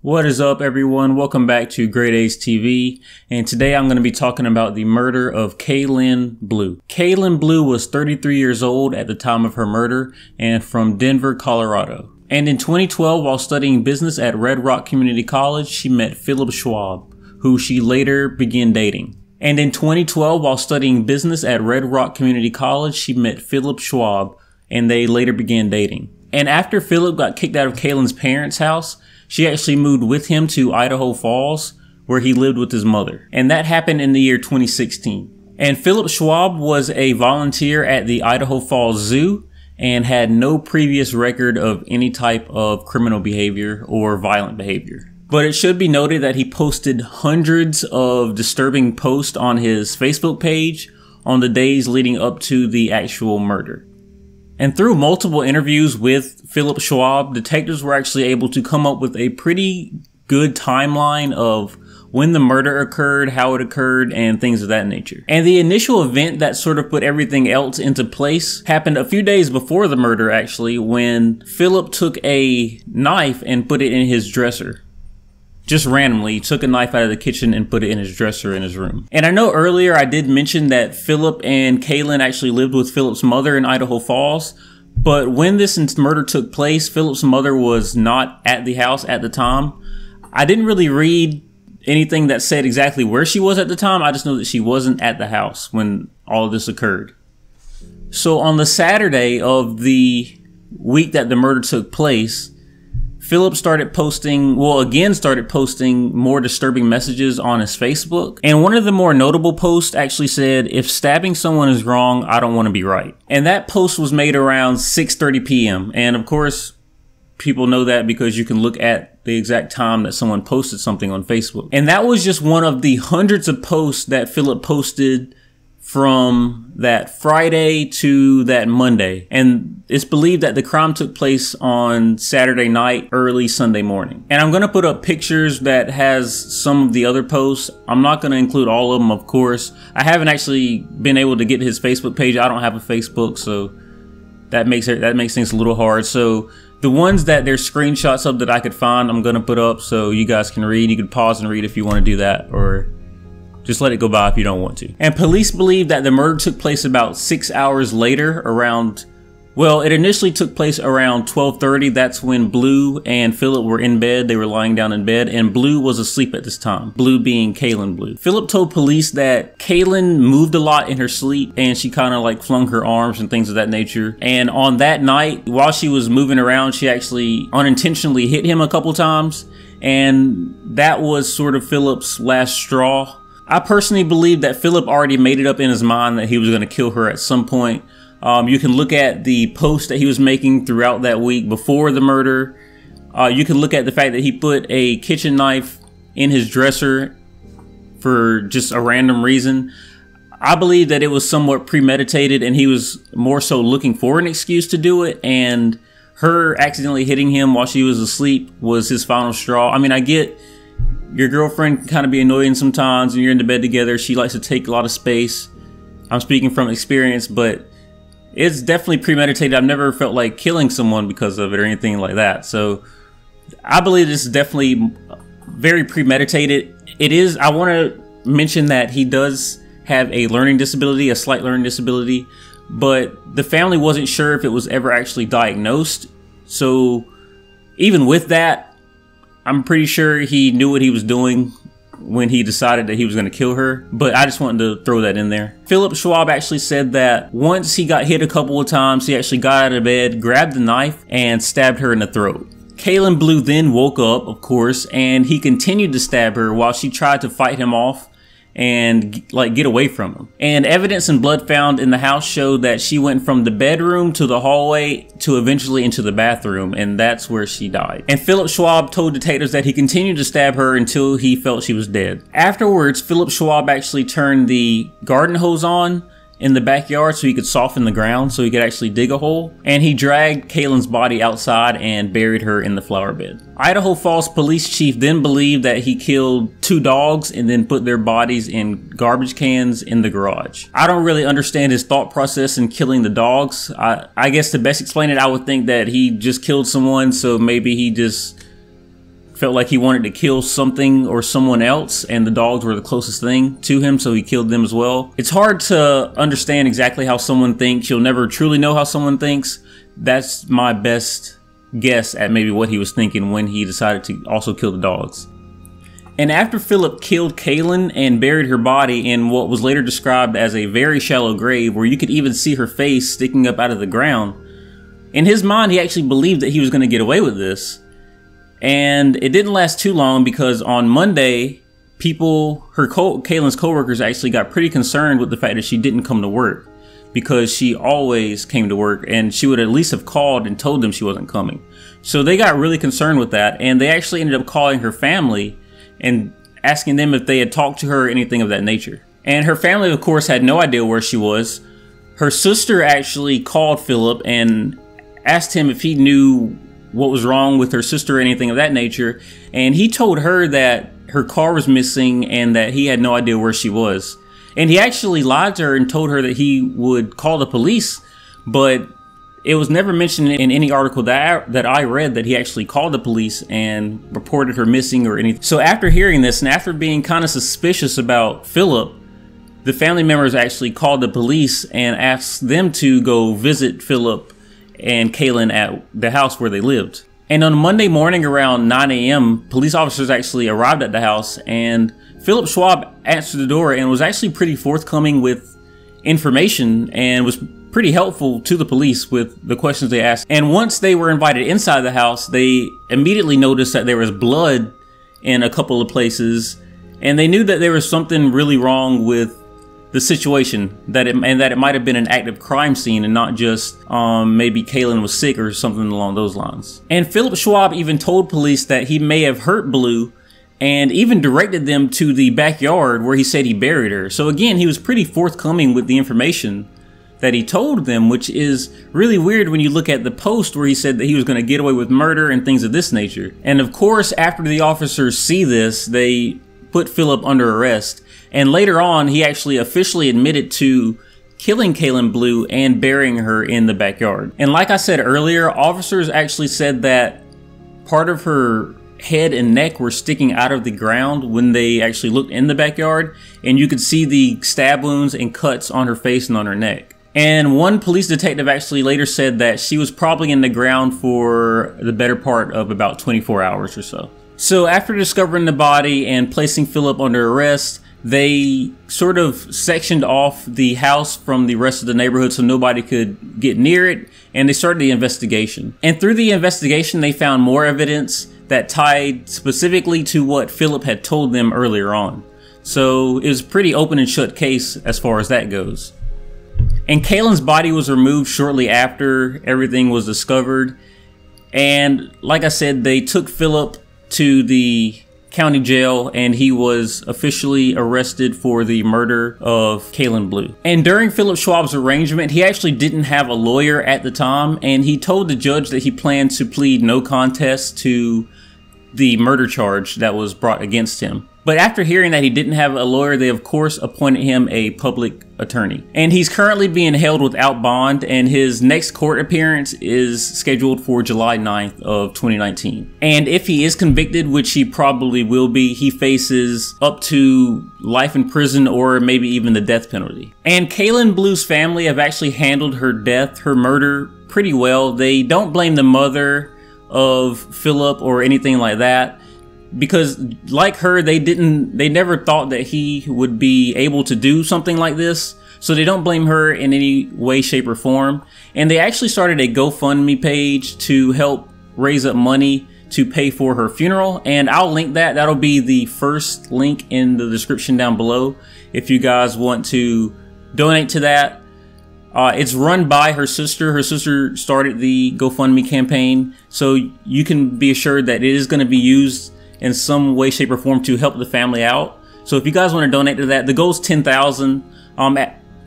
What is up, everyone? Welcome back to GrayDays TV, and today I'm going to be talking about the murder of Kaylynn Blue. Kaylynn Blue was 33 years old at the time of her murder and from Denver, Colorado. And in 2012, while studying business at Red Rock Community College, she met Philip Schwab, who she later began dating. And in 2012, while studying business at Red Rock Community College, she met Philip Schwab, and they later began dating. And after Philip got kicked out of Kaylynn's parents' house, she actually moved with him to Idaho Falls, where he lived with his mother. And that happened in the year 2016. And Philip Schwab was a volunteer at the Idaho Falls Zoo and had no previous record of any type of criminal behavior or violent behavior. But it should be noted that he posted hundreds of disturbing posts on his Facebook page on the days leading up to the actual murder. And through multiple interviews with Philip Schwab, detectives were actually able to come up with a pretty good timeline of when the murder occurred, how it occurred, and things of that nature. And the initial event that sort of put everything else into place happened a few days before the murder, actually, when Philip took a knife and put it in his dresser. Just randomly took a knife out of the kitchen and put it in his dresser in his room. And I know earlier I did mention that Philip and Kaylynn actually lived with Philip's mother in Idaho Falls, but when this murder took place, Philip's mother was not at the house at the time. I didn't really read anything that said exactly where she was at the time. I just know that she wasn't at the house when all of this occurred. So on the Saturday of the week that the murder took place, Philip started posting more disturbing messages on his Facebook. And one of the more notable posts actually said, "If stabbing someone is wrong, I don't want to be right." And that post was made around 6:30 p.m. And of course, people know that because you can look at the exact time that someone posted something on Facebook. And that was just one of the hundreds of posts that Philip posted from that Friday to that Monday. And it's believed that the crime took place on Saturday night, early Sunday morning. And I'm going to put up pictures that has some of the other posts. I'm not going to include all of them, of course. I haven't actually been able to get his Facebook page. I don't have a Facebook, so that makes things a little hard. So the ones that there's screenshots of that I could find, I'm going to put up so you guys can read. You can pause and read if you want to do that, or just let it go by if you don't want to. And police believe that the murder took place about 6 hours later, it initially took place around 12:30. That's when Blue and Philip were in bed. They were lying down in bed, and Blue was asleep at this time. Blue being Kaylynn Blue. Philip told police that Kaylynn moved a lot in her sleep, and she kind of like flung her arms and things of that nature. And on that night, while she was moving around, she actually unintentionally hit him a couple times, and that was sort of Philip's last straw. I personally believe that Philip already made it up in his mind that he was going to kill her at some point. You can look at the posts that he was making throughout that week before the murder. You can look at the fact that he put a kitchen knife in his dresser for just a random reason. I believe that it was somewhat premeditated, and he was more so looking for an excuse to do it, and her accidentally hitting him while she was asleep was his final straw. I mean, I get your girlfriend can kind of be annoying sometimes when you're in the bed together. She likes to take a lot of space. I'm speaking from experience, but it's definitely premeditated. I've never felt like killing someone because of it or anything like that. So I believe this is definitely very premeditated. It is. I want to mention that he does have a learning disability, a slight learning disability, but the family wasn't sure if it was ever actually diagnosed. So even with that, I'm pretty sure he knew what he was doing when he decided that he was going to kill her, but I just wanted to throw that in there. Philip Schwab actually said that once he got hit a couple of times, he actually got out of bed, grabbed the knife, and stabbed her in the throat. Kaylynn Blue then woke up, of course, and he continued to stab her while she tried to fight him off and get away from him. And evidence and blood found in the house showed that she went from the bedroom to the hallway to eventually into the bathroom, and that's where she died. And Philip Schwab told detectives that he continued to stab her until he felt she was dead. Afterwards, Philip Schwab actually turned the garden hose on in the backyard so he could soften the ground so he could actually dig a hole, and he dragged Kaylynn's body outside and buried her in the flower bed. Idaho Falls police chief then believed that he killed 2 dogs and then put their bodies in garbage cans in the garage. I don't really understand his thought process in killing the dogs. I guess to best explain it, I would think that he just killed someone, so maybe he just felt like he wanted to kill something or someone else, and the dogs were the closest thing to him, so he killed them as well. It's hard to understand exactly how someone thinks. You'll never truly know how someone thinks. That's my best guess at maybe what he was thinking when he decided to also kill the dogs. And after Philip killed Kaylynn and buried her body in what was later described as a very shallow grave where you could even see her face sticking up out of the ground, in his mind he actually believed that he was going to get away with this. And it didn't last too long, because on Monday, Kaylynn's coworkers actually got pretty concerned with the fact that she didn't come to work, because she always came to work, and she would at least have called and told them she wasn't coming. So they got really concerned with that, and they actually ended up calling her family and asking them if they had talked to her or anything of that nature. And her family, of course, had no idea where she was. Her sister actually called Philip and asked him if he knew what was wrong with her sister or anything of that nature, and he told her that her car was missing and that he had no idea where she was. And he actually lied to her and told her that he would call the police, but it was never mentioned in any article that I read that he actually called the police and reported her missing or anything. So after hearing this, and after being kind of suspicious about Philip, the family members actually called the police and asked them to go visit Philip and Kaylynn at the house where they lived. And on Monday morning around 9 a.m., police officers actually arrived at the house, and Philip Schwab answered the door and was actually pretty forthcoming with information and was pretty helpful to the police with the questions they asked. And once they were invited inside the house, they immediately noticed that there was blood in a couple of places, and they knew that there was something really wrong with the situation, and that it might have been an active crime scene and not just maybe Kaylynn was sick or something along those lines. And Philip Schwab even told police that he may have hurt Blue, and even directed them to the backyard where he said he buried her. So again, he was pretty forthcoming with the information that he told them, which is really weird when you look at the post where he said that he was going to get away with murder and things of this nature. And of course, after the officers see this, they put Philip under arrest. And later on, he actually officially admitted to killing Kaylynn Blue and burying her in the backyard. And like I said earlier, officers actually said that part of her head and neck were sticking out of the ground when they actually looked in the backyard, and you could see the stab wounds and cuts on her face and on her neck. And one police detective actually later said that she was probably in the ground for the better part of about 24 hours or so. So after discovering the body and placing Philip under arrest, they sort of sectioned off the house from the rest of the neighborhood so nobody could get near it, and they started the investigation. And through the investigation, they found more evidence that tied specifically to what Philip had told them earlier on. So it was a pretty open and shut case as far as that goes. And Kaylynn's body was removed shortly after everything was discovered. And like I said, they took Philip to the county jail, and he was officially arrested for the murder of Kaylynn Blue. And during Philip Schwab's arraignment, he actually didn't have a lawyer at the time, and he told the judge that he planned to plead no contest to the murder charge that was brought against him. But after hearing that he didn't have a lawyer, they of course appointed him a public attorney. And he's currently being held without bond, and his next court appearance is scheduled for July 9th of 2019. And if he is convicted, which he probably will be, he faces up to life in prison or maybe even the death penalty. And Kaylynn Blue's family have actually handled her death, her murder, pretty well. They don't blame the mother of Philip or anything like that, because like her, they never thought that he would be able to do something like this. So they don't blame her in any way, shape, or form. And they actually started a GoFundMe page to help raise up money to pay for her funeral. And I'll link that. That'll be the first link in the description down below if you guys want to donate to that. It's run by her sister. Her sister started the GoFundMe campaign, so you can be assured that it is going to be used in some way, shape, or form to help the family out. So if you guys want to donate to that, the goal is $10,000.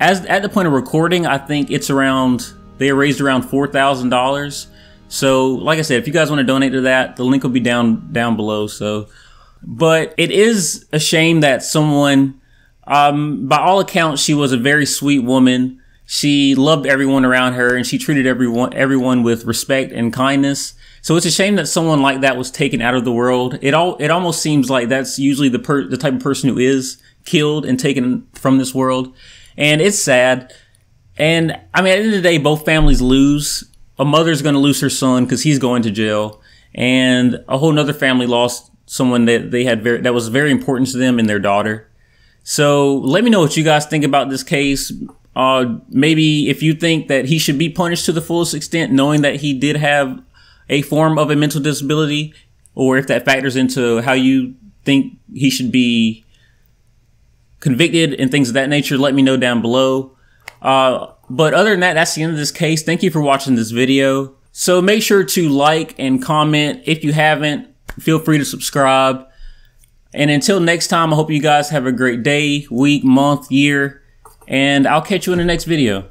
At the point of recording, I think it's around, they raised around $4,000. So like I said, if you guys want to donate to that, the link will be down below. So, but it is a shame that someone, by all accounts, she was a very sweet woman. She loved everyone around her, and she treated everyone with respect and kindness. So it's a shame that someone like that was taken out of the world. It almost seems like that's usually the type of person who is killed and taken from this world. And it's sad. And I mean, at the end of the day, both families lose. A mother's going to lose her son because he's going to jail. And a whole nother family lost someone that they had that was very important to them, and their daughter. So let me know what you guys think about this case. Maybe if you think that he should be punished to the fullest extent, knowing that he did have a form of a mental disability, or if that factors into how you think he should be convicted and things of that nature, let me know down below. But other than that, that's the end of this case. Thank you for watching this video. So make sure to like and comment. If you haven't, feel free to subscribe. And until next time, I hope you guys have a great day, week, month, year, and I'll catch you in the next video.